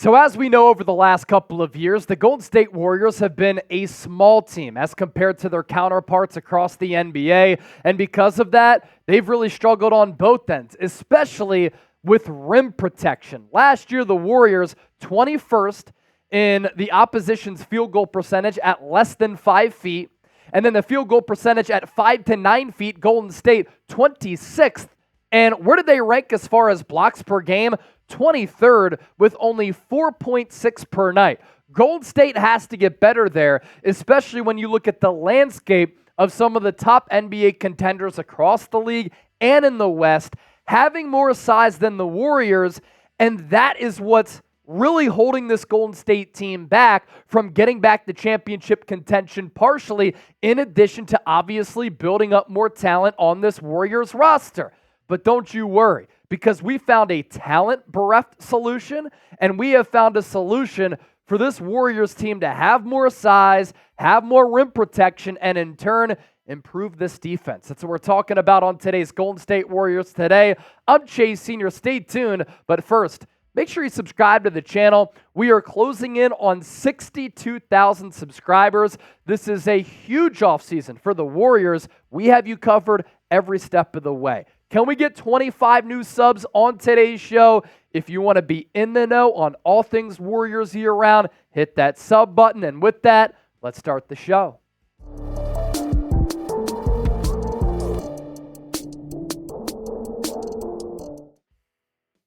So as we know, over the last couple of years, the Golden State Warriors have been a small team as compared to their counterparts across the NBA. And because of that, they've really struggled on both ends, especially with rim protection. Last year, the Warriors, 21st in the opposition's field goal percentage at less than 5 feet. And then the field goal percentage at 5 to 9 feet, Golden State, 26th. And where did they rank as far as blocks per game? 23rd with only 4.6 per night. Golden State has to get better there, especially when you look at the landscape of some of the top NBA contenders across the league and in the West, having more size than the Warriors, and that is what's really holding this Golden State team back from getting back to championship contention, partially in addition to obviously building up more talent on this Warriors roster. But don't you worry, because we found a talent-bereft solution, and we have found a solution for this Warriors team to have more size, have more rim protection, and in turn, improve this defense. That's what we're talking about on today's Golden State Warriors Today. I'm Chase Senior. Stay tuned. But first, make sure you subscribe to the channel. We are closing in on 62,000 subscribers. This is a huge offseason for the Warriors. We have you covered every step of the way. Can we get 25 new subs on today's show? If you want to be in the know on all things Warriors year-round, hit that sub button. And with that, let's start the show.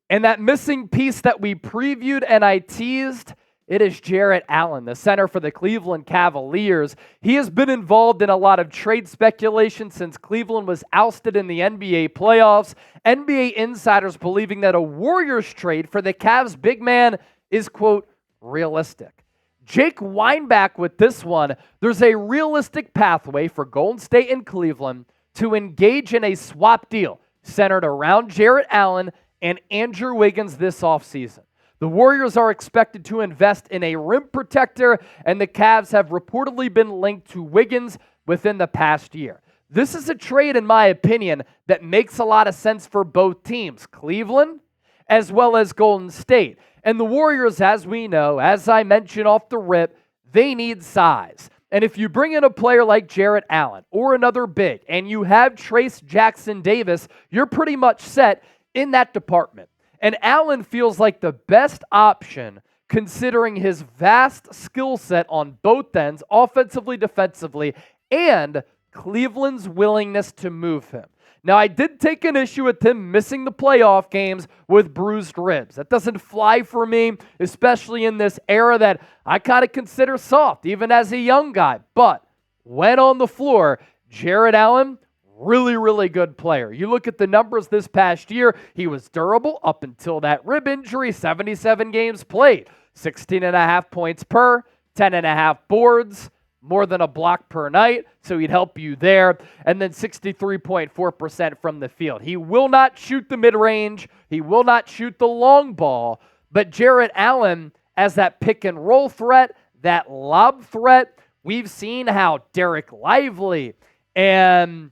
And that missing piece that we previewed and I teased, it is Jarrett Allen, the center for the Cleveland Cavaliers. He has been involved in a lot of trade speculation since Cleveland was ousted in the NBA playoffs. NBA insiders believing that a Warriors trade for the Cavs big man is, quote, realistic. Jake Weinbach with this one. There's a realistic pathway for Golden State and Cleveland to engage in a swap deal centered around Jarrett Allen and Andrew Wiggins this offseason. The Warriors are expected to invest in a rim protector, and the Cavs have reportedly been linked to Wiggins within the past year. This is a trade, in my opinion, that makes a lot of sense for both teams, Cleveland as well as Golden State. And the Warriors, as we know, as I mentioned off the rip, they need size. And if you bring in a player like Jarrett Allen or another big, and you have Trace Jackson Davis, you're pretty much set in that department. And Allen feels like the best option considering his vast skill set on both ends, offensively, defensively, and Cleveland's willingness to move him. Now, I did take an issue with him missing the playoff games with bruised ribs. That doesn't fly for me, especially in this era that I kind of consider soft, even as a young guy. But when on the floor, Jarrett Allen, really good player. You look at the numbers this past year, he was durable up until that rib injury, 77 games played, 16.5 points per, 10.5 boards, more than a block per night, so he'd help you there, and then 63.4% from the field. He will not shoot the mid-range, he will not shoot the long ball, but Jarrett Allen as that pick and roll threat, that lob threat, we've seen how Derek Lively and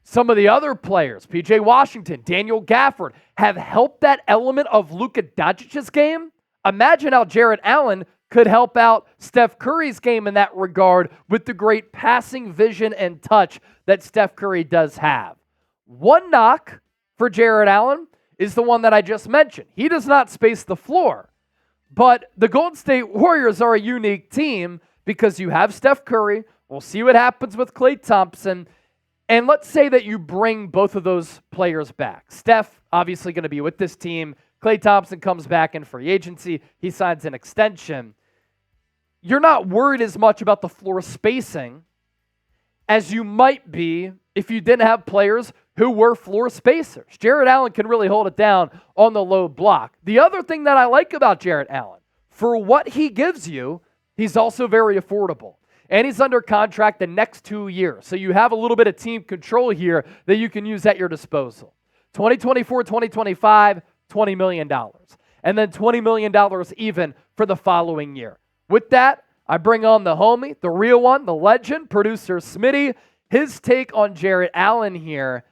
some of the other players, P.J. Washington, Daniel Gafford, have helped that element of Luka Doncic's game. Imagine how Jarrett Allen could help out Steph Curry's game in that regard with the great passing vision and touch that Steph Curry does have. One knock for Jarrett Allen is the one that I just mentioned. He does not space the floor. But the Golden State Warriors are a unique team because you have Steph Curry. We'll see what happens with Klay Thompson. And let's say that you bring both of those players back. Steph, obviously going to be with this team. Klay Thompson comes back in free agency. He signs an extension. You're not worried as much about the floor spacing as you might be if you didn't have players who were floor spacers. Jarrett Allen can really hold it down on the low block. The other thing that I like about Jarrett Allen, for what he gives you, he's also very affordable. And he's under contract the next 2 years. So you have a little bit of team control here that you can use at your disposal. 2024, 2025, $20 million. And then $20 million even for the following year. With that, I bring on the homie, the real one, the legend, producer Smitty. His take on Jarrett Allen here.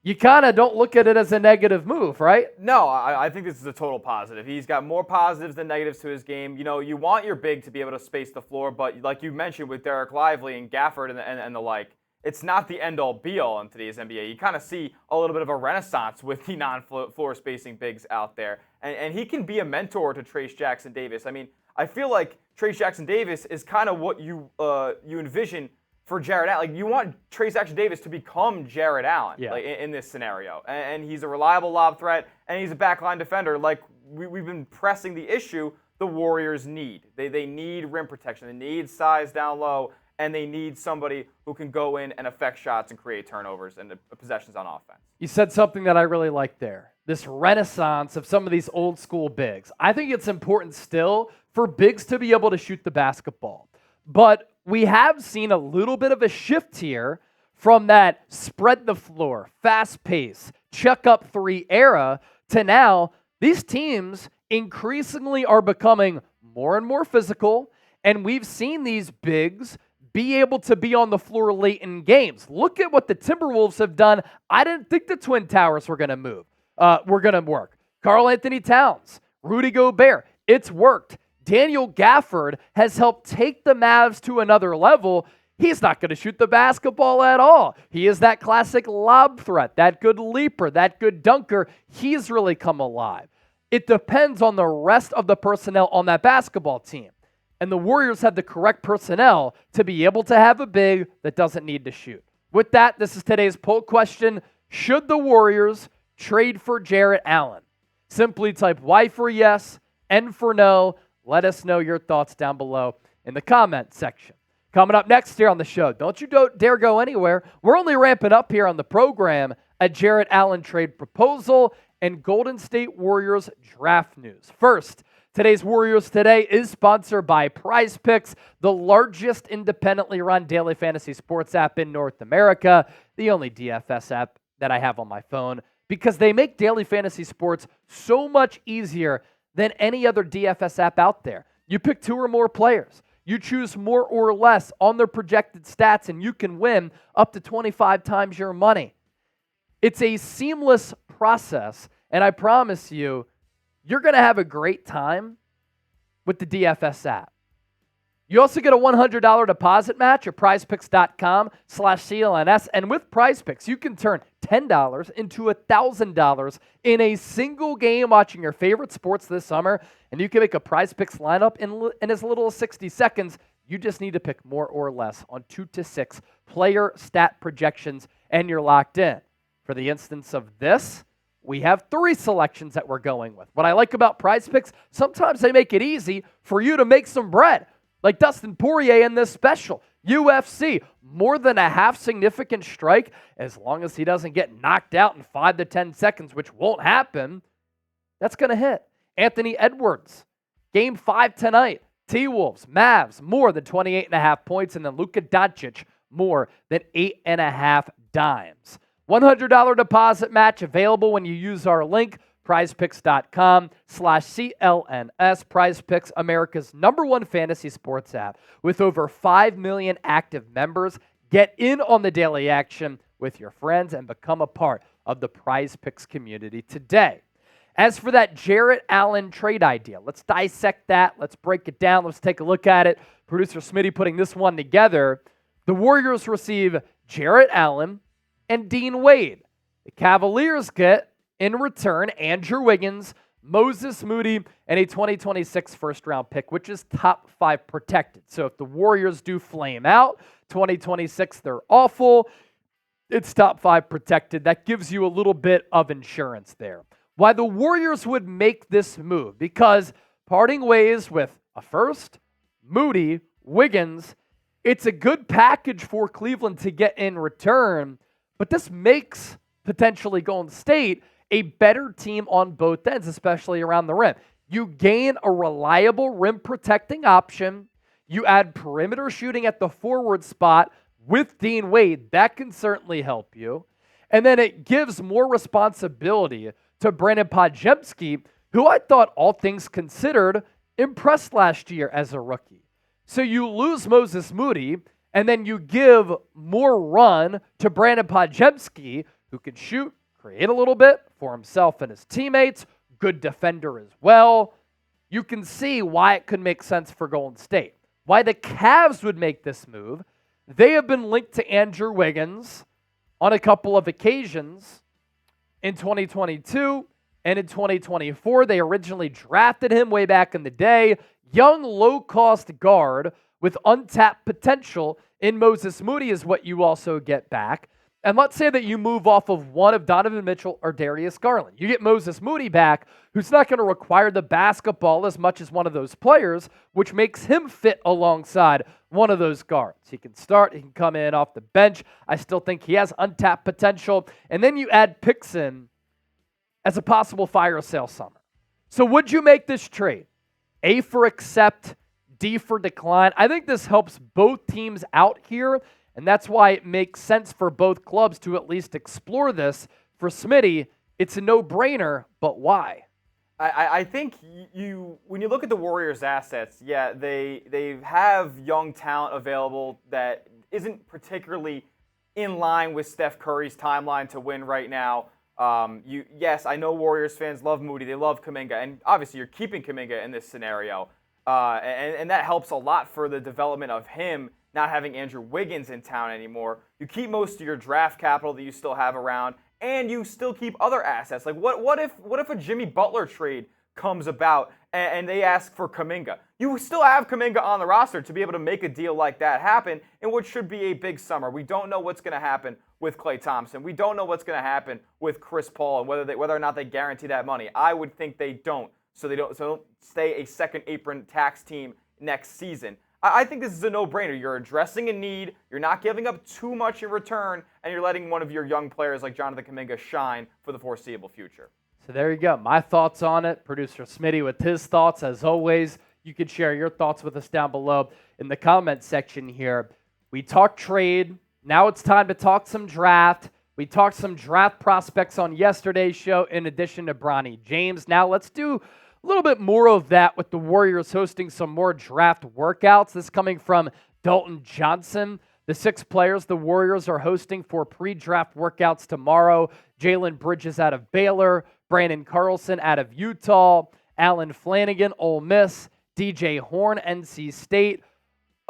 You kind of don't look at it as a negative move, right? No, I think this is a total positive. He's got more positives than negatives to his game. You know, you want your big to be able to space the floor, but like you mentioned with Derek Lively and Gafford and the like, it's not the end-all, be-all in today's NBA. You kind of see a little bit of a renaissance with the non-floor spacing bigs out there. And he can be a mentor to Trayce Jackson-Davis. I mean, I feel like Trayce Jackson-Davis is kind of what you envision for Jarrett Allen. Like, you want Trayce Jackson-Davis to become Jarrett Allen like, in this scenario. And he's a reliable lob threat, and he's a backline defender. Like, we've been pressing the issue the Warriors need. They need rim protection. They need size down low, and they need somebody who can go in and affect shots and create turnovers and possessions on offense. You said something that I really like there. This renaissance of some of these old school bigs. I think it's important still for bigs to be able to shoot the basketball. But we have seen a little bit of a shift here from that spread the floor, fast pace, check up three era to now these teams increasingly are becoming more and more physical, and we've seen these bigs be able to be on the floor late in games. Look at what the Timberwolves have done. I didn't think the Twin Towers were going to work. Karl Anthony Towns, Rudy Gobert, it's worked. Daniel Gafford has helped take the Mavs to another level. He's not going to shoot the basketball at all. He is that classic lob threat, that good leaper, that good dunker. He's really come alive. It depends on the rest of the personnel on that basketball team. And the Warriors have the correct personnel to be able to have a big that doesn't need to shoot. With that, this is today's poll question. Should the Warriors trade for Jarrett Allen? Simply type Y for yes, N for no. Let us know your thoughts down below in the comment section. Coming up next here on the show, don't you dare go anywhere. We're only ramping up here on the program. A Jarrett Allen trade proposal and Golden State Warriors draft news. First, today's Warriors Today is sponsored by Prize Picks, the largest independently run daily fantasy sports app in North America, the only DFS app that I have on my phone, because they make daily fantasy sports so much easier than any other DFS app out there. You pick two or more players. You choose more or less on their projected stats, and you can win up to 25 times your money. It's a seamless process, and I promise you, you're going to have a great time with the DFS app. You also get a $100 deposit match at prizepicks.com/CLNS. And with Prize Picks, you can turn $10 into $1,000 in a single game watching your favorite sports this summer. And you can make a Prize Picks lineup in as little as 60 seconds. You just need to pick more or less on 2 to 6 player stat projections, and you're locked in. For the instance of this, we have 3 selections that we're going with. What I like about Prize Picks, sometimes they make it easy for you to make some bread. Like Dustin Poirier in this special. UFC, more than a half significant strike, as long as he doesn't get knocked out in 5 to 10 seconds, which won't happen, that's going to hit. Anthony Edwards, Game 5 tonight. T-Wolves, Mavs, more than 28.5 points, and then Luka Doncic, more than 8.5 dimes. $100 deposit match available when you use our link, prizepicks.com/CLNS. Prize Picks, America's #1 fantasy sports app with over 5 million active members. Get in on the daily action with your friends and become a part of the Prize Picks community today. As for that Jarrett Allen trade idea, let's dissect that. Let's break it down. Let's take a look at it. Producer Smitty putting this one together. The Warriors receive Jarrett Allen and Dean Wade. The Cavaliers get, in return, Andrew Wiggins, Moses Moody, and a 2026 first-round pick, which is top 5 protected. So if the Warriors do flame out, 2026, they're awful. It's top 5 protected. That gives you a little bit of insurance there. Why the Warriors would make this move? Because parting ways with a first, Moody, Wiggins, it's a good package for Cleveland to get in return, but this makes potentially Golden State a better team on both ends, especially around the rim. You gain a reliable rim protecting option. You add perimeter shooting at the forward spot with Dean Wade. That can certainly help you. And then it gives more responsibility to Brandon Podziemski, who I thought, all things considered, impressed last year as a rookie. So you lose Moses Moody, and then you give more run to Brandon Podziemski, who can shoot, create a little bit for himself and his teammates, good defender as well. You can see why it could make sense for Golden State. Why the Cavs would make this move. They have been linked to Andrew Wiggins on a couple of occasions in 2022 and in 2024. They originally drafted him way back in the day. Young, low-cost guard with untapped potential in Moses Moody is what you also get back. And let's say that you move off of one of Donovan Mitchell or Darius Garland. You get Moses Moody back, who's not going to require the basketball as much as one of those players, which makes him fit alongside one of those guards. He can start, he can come in off the bench. I still think he has untapped potential. And then you add picks in as a possible fire sale summer. So would you make this trade? A for accept, D for decline. I think this helps both teams out here. And that's why it makes sense for both clubs to at least explore this. For Smitty, it's a no-brainer, but why? I think when you look at the Warriors' assets, yeah, they have young talent available that isn't particularly in line with Steph Curry's timeline to win right now. Yes, I know Warriors fans love Moody, they love Kuminga, and obviously you're keeping Kuminga in this scenario, and that helps a lot for the development of him. Not having Andrew Wiggins in town anymore. You keep most of your draft capital that you still have around, and you still keep other assets. Like what if a Jimmy Butler trade comes about and they ask for Kuminga? You still have Kuminga on the roster to be able to make a deal like that happen in what should be a big summer. We don't know what's going to happen with Klay Thompson. We don't know what's going to happen with Chris Paul and whether or not they guarantee that money. I would think they don't, so they don't stay a second apron tax team next season. I think this is a no-brainer. You're addressing a need, you're not giving up too much in return, and you're letting one of your young players like Jonathan Kuminga shine for the foreseeable future. So there you go. My thoughts on it. Producer Smitty with his thoughts. As always, you can share your thoughts with us down below in the comment section here. We talked trade. Now it's time to talk some draft. We talked some draft prospects on yesterday's show in addition to Bronny James. Now let's do a little bit more of that with the Warriors hosting some more draft workouts. This coming from Dalton Johnson. The 6 players the Warriors are hosting for pre-draft workouts tomorrow. Jalen Bridges out of Baylor, Brandon Carlson out of Utah, Allen Flanigan, Ole Miss, DJ Horn, NC State,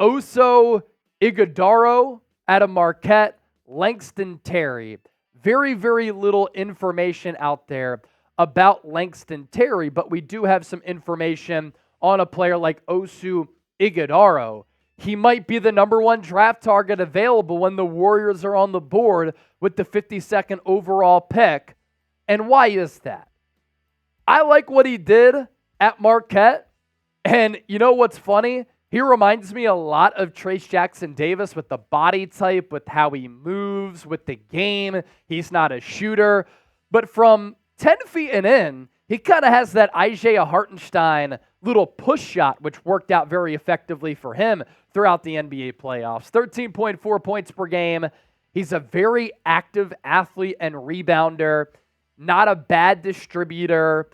Oso Ighodaro out of Marquette, Langston Terry. Very, very little information out there about Langston Terry, but we do have some information on a player like Oso Ighodaro. He might be the number 1 draft target available when the Warriors are on the board with the 52nd overall pick. And why is that? I like what he did at Marquette. And you know what's funny? He reminds me a lot of Trayce Jackson-Davis with the body type, with how he moves, with the game. He's not a shooter. But from 10 feet and in, he kind of has that Isaiah Hartenstein little push shot, which worked out very effectively for him throughout the NBA playoffs. 13.4 points per game. He's a very active athlete and rebounder, not a bad distributor.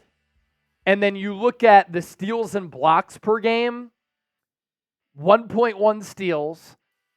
And then you look at the steals and blocks per game, 1.1 steals,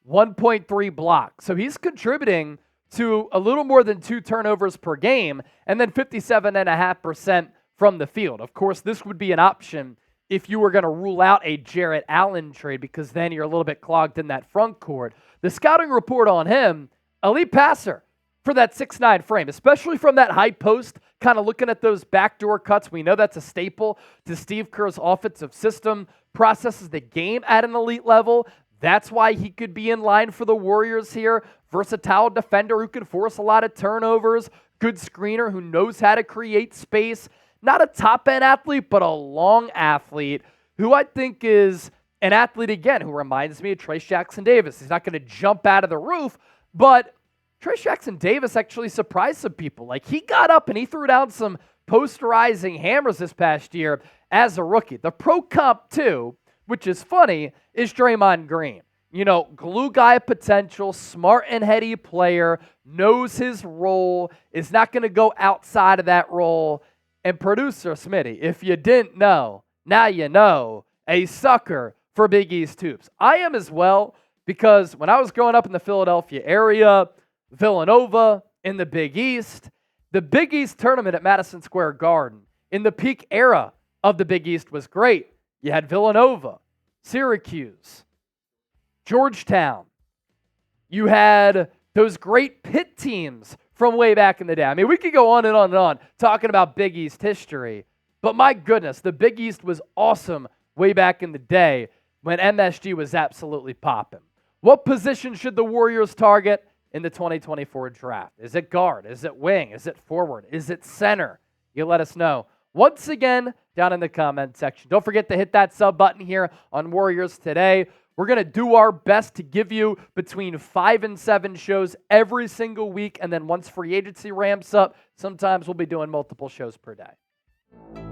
1.3 blocks. So he's contributing to a little more than 2 turnovers per game, and then 57.5% from the field. Of course, this would be an option if you were going to rule out a Jarrett Allen trade, because then you're a little bit clogged in that front court. The scouting report on him, elite passer for that 6'9" frame, especially from that high post, kind of looking at those backdoor cuts. We know that's a staple to Steve Kerr's offensive system, processes the game at an elite level. That's why he could be in line for the Warriors here. Versatile defender who can force a lot of turnovers. Good screener who knows how to create space. Not a top-end athlete, but a long athlete who I think is an athlete, again, who reminds me of Trayce Jackson-Davis. He's not going to jump out of the roof, but Trayce Jackson-Davis actually surprised some people. Like, he got up and he threw down some posterizing hammers this past year as a rookie. The pro comp, too, which is funny, is Draymond Green. You know, glue guy potential, smart and heady player, knows his role, is not going to go outside of that role. And producer Smitty, if you didn't know, now you know, a sucker for Big East hoops. I am as well, because when I was growing up in the Philadelphia area, Villanova, In the Big East tournament at Madison Square Garden, in the peak era of the Big East, was great. You had Villanova, Syracuse, Georgetown. You had those great Pitt teams from way back in the day. I mean, we could go on and on and on talking about Big East history, but my goodness, the Big East was awesome way back in the day when MSG was absolutely popping. What position should the Warriors target in the 2024 draft? Is it guard? Is it wing? Is it forward? Is it center? You let us know once again down in the comment section. Don't forget to hit that sub button here on Warriors Today. We're going to do our best to give you between 5 and 7 shows every single week, and then once free agency ramps up, sometimes we'll be doing multiple shows per day.